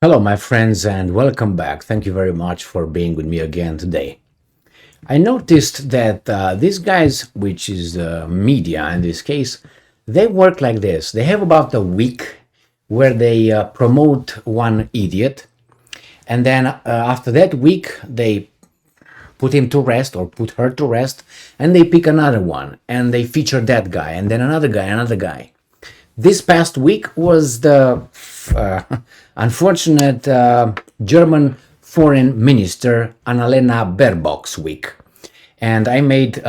Hello, my friends, and welcome back. Thank you very much for being with me again today. I noticed that these guys, which is media in this case, they work like this. They have about a week where they promote one idiot, and then after that week, they put him to rest or put her to rest, and they pick another one, and they feature that guy, and then another guy, another guy. This past week was the uh, unfortunate German foreign minister Annalena Baerbock's week. And I made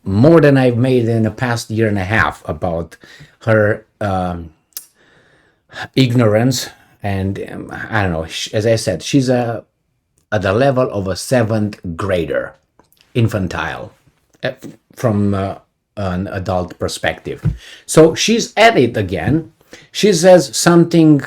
more than I've made in the past year and a half about her ignorance. And I don't know, as I said, she's at the level of a seventh grader, infantile, from an adult perspective. So she's at it again. She says something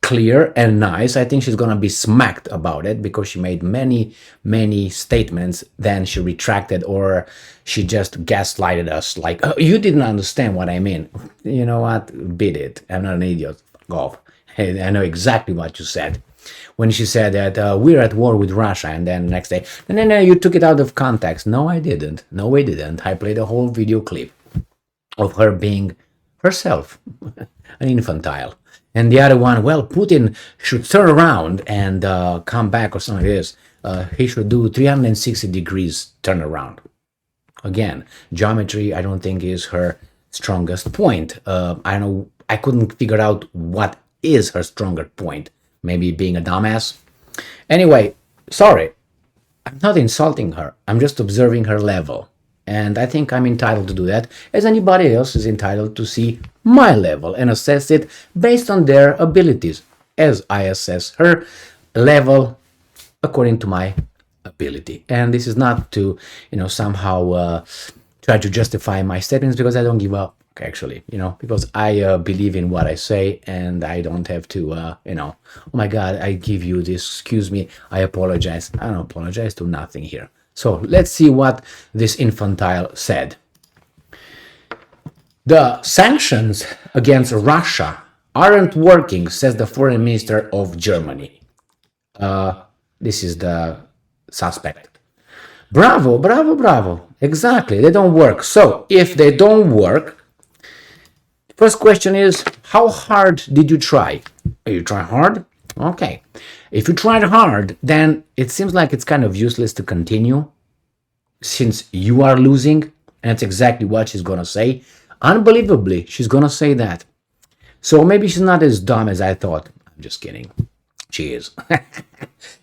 clear and nice. I think she's gonna be smacked about it because she made many statements, then she retracted, or she just gaslighted us like, oh, you didn't understand what I mean. You know what, beat it, I'm not an idiot. Go off. I know exactly what you said when she said that we're at war with Russia, and then the next day, and then you took it out of context. No, I didn't. No, we didn't. I played a whole video clip of her being herself, an infantile. And the other one, well, Putin should turn around and come back or something like this. He should do 360 degrees turnaround. Again, geometry, I don't think is her strongest point. I know I couldn't figure out what is her stronger point. Maybe being a dumbass. Anyway, sorry, I'm not insulting her. I'm just observing her level. And I think I'm entitled to do that, as anybody else is entitled to see my level and assess it based on their abilities, as I assess her level according to my ability. And this is not to, somehow try to justify my statements, because I don't give up, actually, because I believe in what I say, and I don't have to, oh my God, I give you this, excuse me, I apologize. I don't apologize to nothing here. So let's see what this infantile said. The sanctions against Russia aren't working, says the foreign minister of Germany. This is the suspect. Bravo, bravo, bravo. Exactly, they don't work. So if they don't work, first question is, how hard did you try? You try hard? Okay. If you tried hard, then it seems like it's kind of useless to continue since you are losing. And that's exactly what she's going to say. Unbelievably, she's going to say that. So maybe she's not as dumb as I thought. I'm just kidding. She is.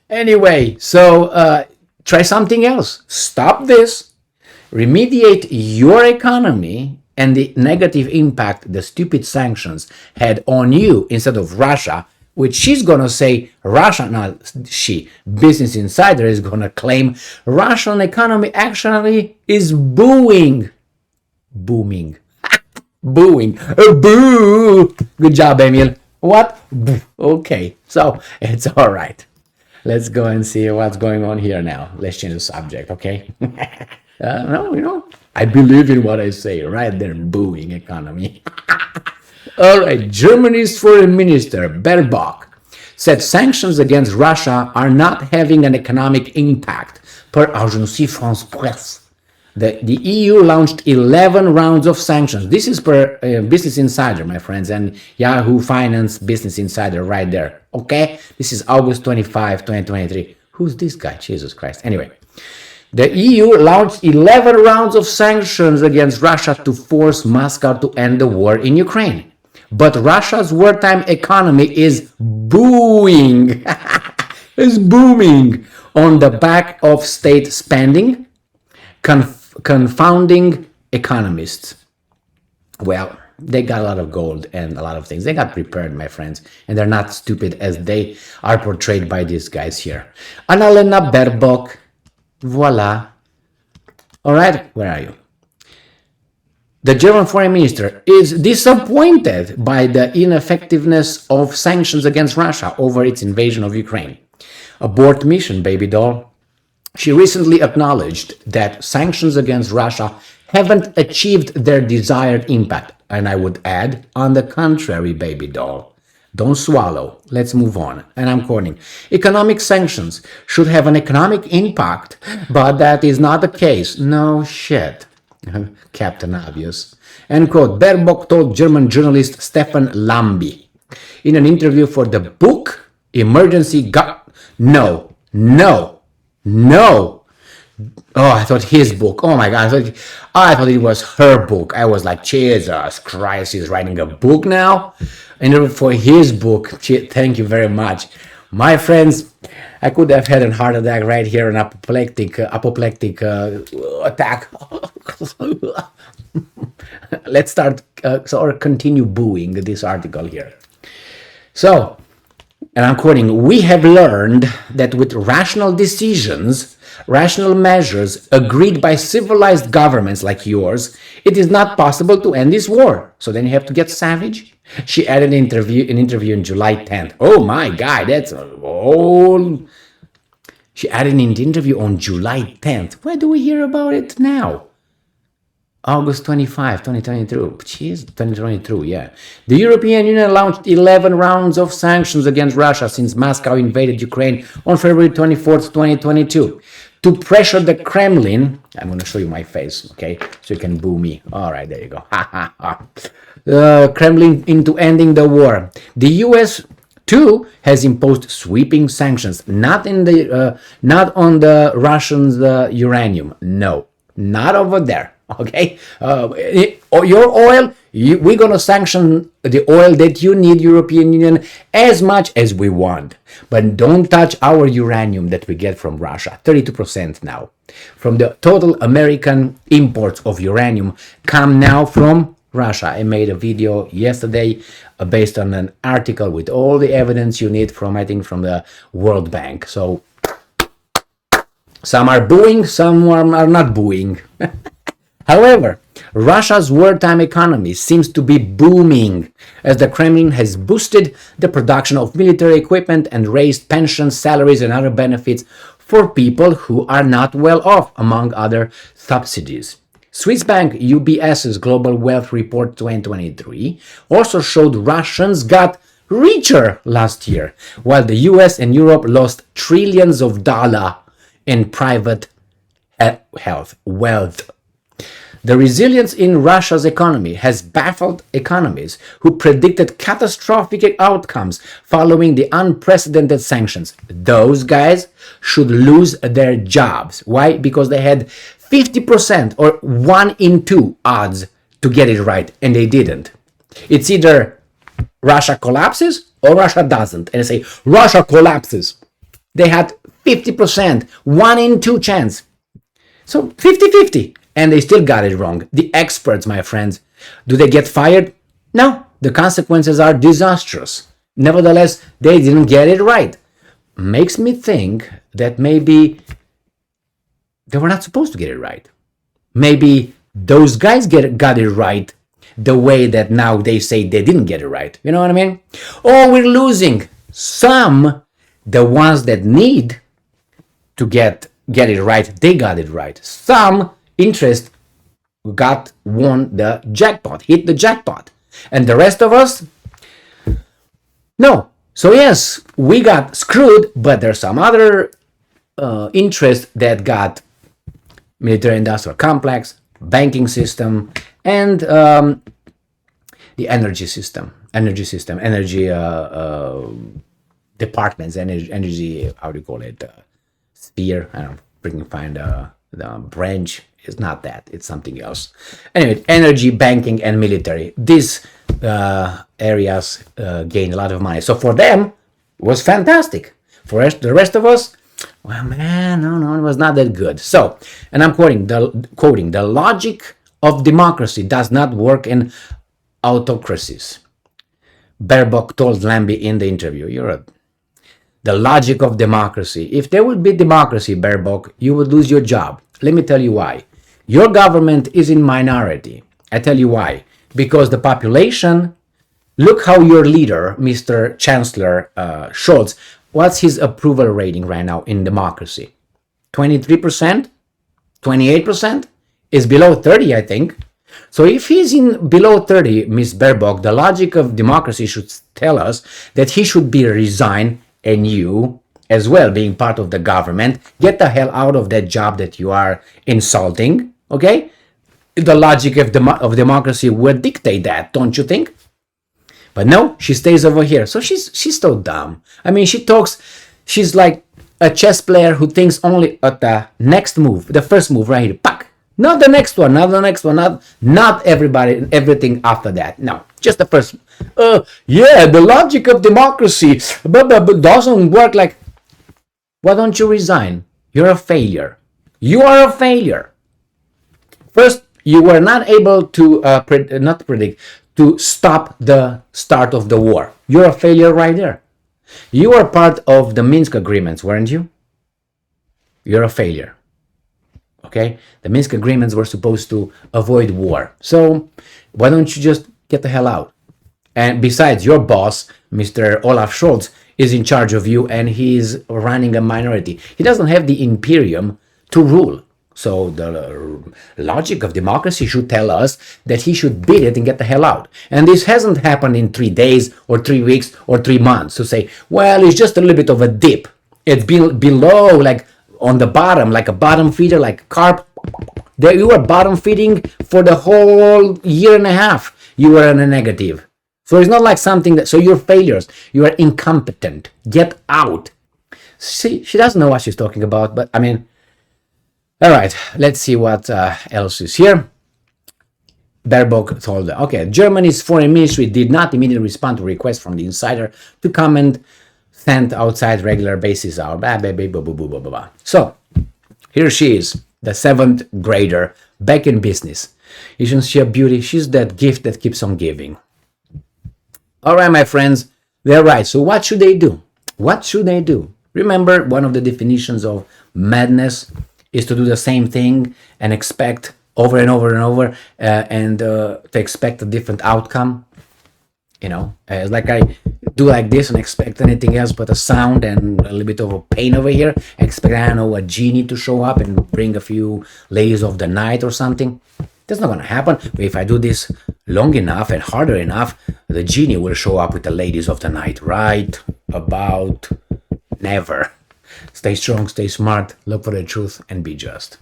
Anyway, so try something else. Stop this. Remediate your economy and the negative impact the stupid sanctions had on you instead of Russia, which she's going to say Russia, not she, Business Insider is going to claim Russian economy actually is booming. Booming. Booing. Boo. Good job, Emil. What? Okay, so it's all right. Let's go and see what's going on here now. Let's change the subject, okay? No, I believe in what I say, right there, booing economy. All right, Germany's foreign minister, Baerbock, said sanctions against Russia are not having an economic impact, per Agence France Presse. The EU launched 11 rounds of sanctions. This is per Business Insider, my friends, and Yahoo Finance Business Insider right there. Okay? This is August 25, 2023. Who's this guy? Jesus Christ. Anyway, the EU launched 11 rounds of sanctions against Russia to force Moscow to end the war in Ukraine. But Russia's wartime economy is booming. It's booming on the back of state spending, confounding economists. Well, they got a lot of gold and a lot of things. They got prepared, my friends, and they're not stupid as they are portrayed by these guys here. Annalena Baerbock, voila. All right, where are you? The German foreign minister is disappointed by the ineffectiveness of sanctions against Russia over its invasion of Ukraine. Abort mission, baby doll. She recently acknowledged that sanctions against Russia haven't achieved their desired impact. And I would add, on the contrary, baby doll. Don't swallow. Let's move on. And I'm quoting, economic sanctions should have an economic impact, but that is not the case. No shit. Captain Obvious. End quote. Baerbock told German journalist Stefan Lambi in an interview for the book Emergency No. Oh, I thought his book. Oh my God. I thought it was her book. I was like, Jesus Christ, he's writing a book now? And for his book, thank you very much. My friends, I could have had a heart attack right here, an apoplectic attack. Let's start or continue booing this article here. So, and I'm quoting, we have learned that with rational decisions, rational measures agreed by civilized governments like yours, it is not possible to end this war. So then you have to get savage. She added an interview in July 10th. Oh my God, that's old. She added an interview on July 10th. Where do we hear about it now? August 25, 2022. Jeez, 2022, yeah. The European Union launched 11 rounds of sanctions against Russia since Moscow invaded Ukraine on February 24th, 2022. To pressure the Kremlin, I'm going to show you my face, okay, so you can boo me. All right, there you go. Kremlin into ending the war. The U.S. too has imposed sweeping sanctions, not on the Russians' uranium. No, not over there. Okay, your oil, we're going to sanction the oil that you need, European Union, as much as we want. But don't touch our uranium that we get from Russia, 32% now. From the total American imports of uranium come now from Russia. I made a video yesterday based on an article with all the evidence you need from, I think, from the World Bank. So some are booing, some are not booing. However, Russia's wartime economy seems to be booming as the Kremlin has boosted the production of military equipment and raised pensions, salaries, and other benefits for people who are not well off, among other subsidies. Swiss bank UBS's Global Wealth Report 2023 also showed Russians got richer last year, while the US and Europe lost trillions of dollars in private wealth. The resilience in Russia's economy has baffled economists who predicted catastrophic outcomes following the unprecedented sanctions. Those guys should lose their jobs. Why? Because they had 50% or 1 in 2 odds to get it right, and they didn't. It's either Russia collapses or Russia doesn't. And they say, Russia collapses. They had 50%, 1 in 2 chance. So 50-50. And they still got it wrong. The experts, my friends, do they get fired? No, the consequences are disastrous. Nevertheless, they didn't get it right. Makes me think that maybe they were not supposed to get it right. Maybe those guys got it right the way that now they say they didn't get it right. You know what I mean? Or we're losing some, the ones that need to get it right, they got it right. Some interest won the jackpot, hit the jackpot. And the rest of us, no. So yes, we got screwed, but there's some other interest that got military industrial complex, banking system, and the energy departments, energy, how do you call it, sphere, I don't know, find the branch. It's not that, it's something else. Anyway, energy, banking, and military. These areas gain a lot of money. So for them, it was fantastic. For the rest of us, well, man, no, it was not that good. So, and I'm quoting, the logic of democracy does not work in autocracies. Baerbock told Lambi in the interview. The logic of democracy. If there would be democracy, Baerbock, you would lose your job. Let me tell you why. Your government is in minority. I tell you why. Because the population, look how your leader, Mr. Chancellor Scholz, what's his approval rating right now in democracy? 23%? 28%? Is below 30, I think. So if he's in below 30, Miss Baerbock, the logic of democracy should tell us that he should be resigned, and you as well, being part of the government, get the hell out of that job that you are insulting, okay? The logic of democracy would dictate that, don't you think? But no, she stays over here. So she's so dumb. I mean, she talks, she's like a chess player who thinks only at the next move, the first move right here, pack. Not the next one, not the next one, not everything after that. No, just the first. Yeah, the logic of democracy but doesn't work like. Why don't you resign? You're a failure. You are a failure. First, you were not able to to stop the start of the war. You're a failure right there. You are part of the Minsk agreements, weren't you? You're a failure. Okay? The Minsk agreements were supposed to avoid war. So why don't you just get the hell out? And besides, your boss, Mr. Olaf Scholz, is in charge of you, and he's running a minority. He doesn't have the imperium to rule. So the logic of democracy should tell us that he should beat it and get the hell out. And this hasn't happened in 3 days or 3 weeks or 3 months to say, well, it's just a little bit of a dip. It's below, like on the bottom, like a bottom feeder, like carp. There you were bottom feeding for the whole year and a half. You were in a negative. So it's not like something that, so you're failures. You are incompetent. Get out. See, she doesn't know what she's talking about, but I mean, all right, let's see what else is here. Baerbock told her, okay, Germany's foreign ministry did not immediately respond to requests from the insider to come and send outside regular basis out. So here she is, the 7th grader, back in business. Isn't she a beauty? She's that gift that keeps on giving. All right, my friends, they're right. So what should they do? What should they do? Remember, one of the definitions of madness is to do the same thing and expect over and over and over and to expect a different outcome. You know, it's like I do like this and expect anything else but a sound and a little bit of a pain over here. Expect, I don't know, a genie to show up and bring a few ladies of the night or something. That's not going to happen. But if I do this long enough and harder enough, the genie will show up with the ladies of the night. Right about never. Stay strong, stay smart, look for the truth, and be just.